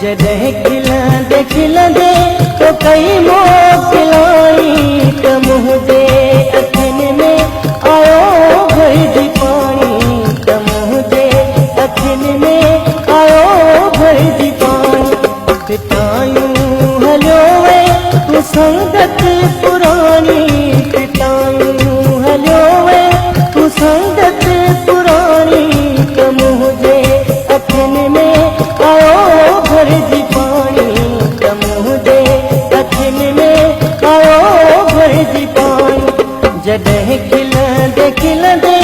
जॾहिं खिलंदे दे तो कई मोकिलाई त मुंहिंजे अखियुनि में आयो भरिजी पाणी त मुंहिंजे अखियुनि में आयो भरिजी पाणी पितायूं हलियो वे तूं संगत पुराणी पितायूं हलियो वे तूं संगत पुराणी त मुंहिंजे अखियुनि में आयो भरिजी पाणी त मुंहिंजे अखियुनि में आयो भरिजी पाणी जॾहिं खिलंदे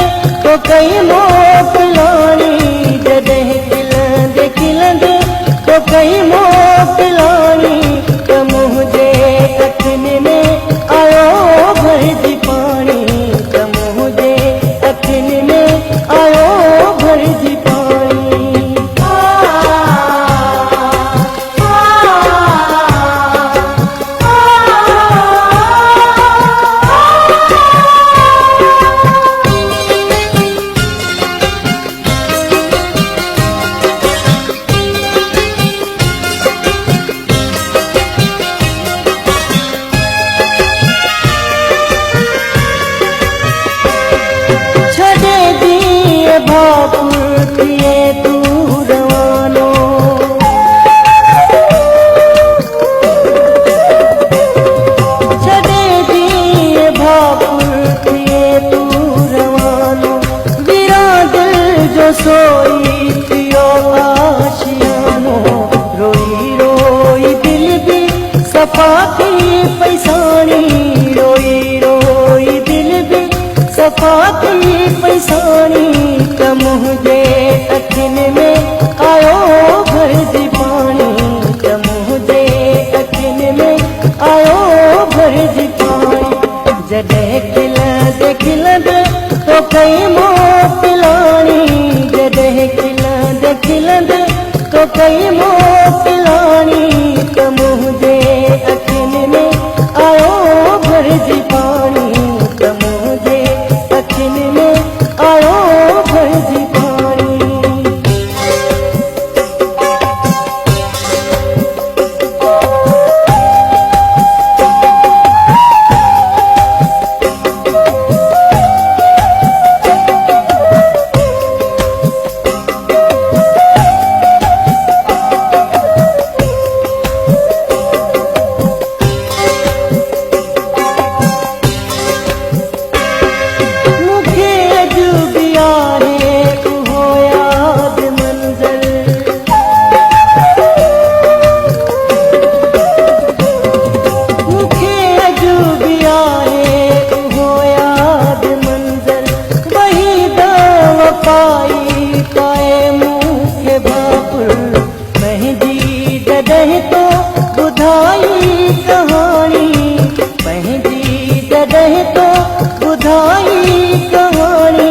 तो कई मोकिलाणी जॾहिं खिलंदे तो कई मोकिलाणी त मुंहिंजे अखियुनि में आयो भरिजी पाणी त मुंहिंजे अखियुनि में आयो भरिजी पाणी सोई पियो आशियानो रोई रोई दिल भी सफा थी पैसानी रोई रोई दिल भी सफा थी पैसानी त मुंहिंजे अखियुनि में आयो भरिजी पाणी त मुंहिंजे अखियुनि में आयो भरिजी पाणी जॾहिं खिलंदे तो कई मोकिलाणी जॾहिं खिलंदे तो कई मोकिलाणी त मुंहिंजे अखियुनि में आयो भरिजी पाणी त मुंहिंजे अखियुनि में आयो भरिजी पाणी जॾहिं तो ॿुधाई कहाणी पंहिंजी जॾहिं तो ॿुधाई कहाणी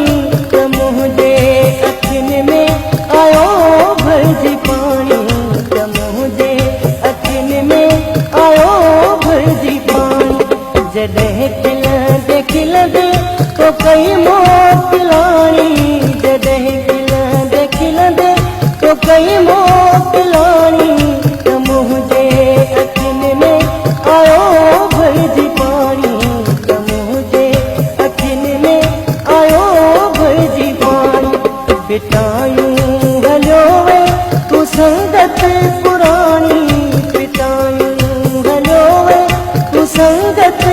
त मुंहिंजे अखियुनि में आयो भरिजी पाणी त मुंहिंजे अखियुनि में आयो भरिजी पाणी जॾहिं खिलंदे तो कई मोकिलाणी जॾहिं खिलंदे तो कई मोकिलाणी त मुंहिंजे अखियुनि में आयो भरिजी पाणी त मुंहिंजे अखियुनि में आयो भरिजी पाणी पितायूं हलियो वे तूं संगत पुराणी पितायूं हलियो वे तूं संगत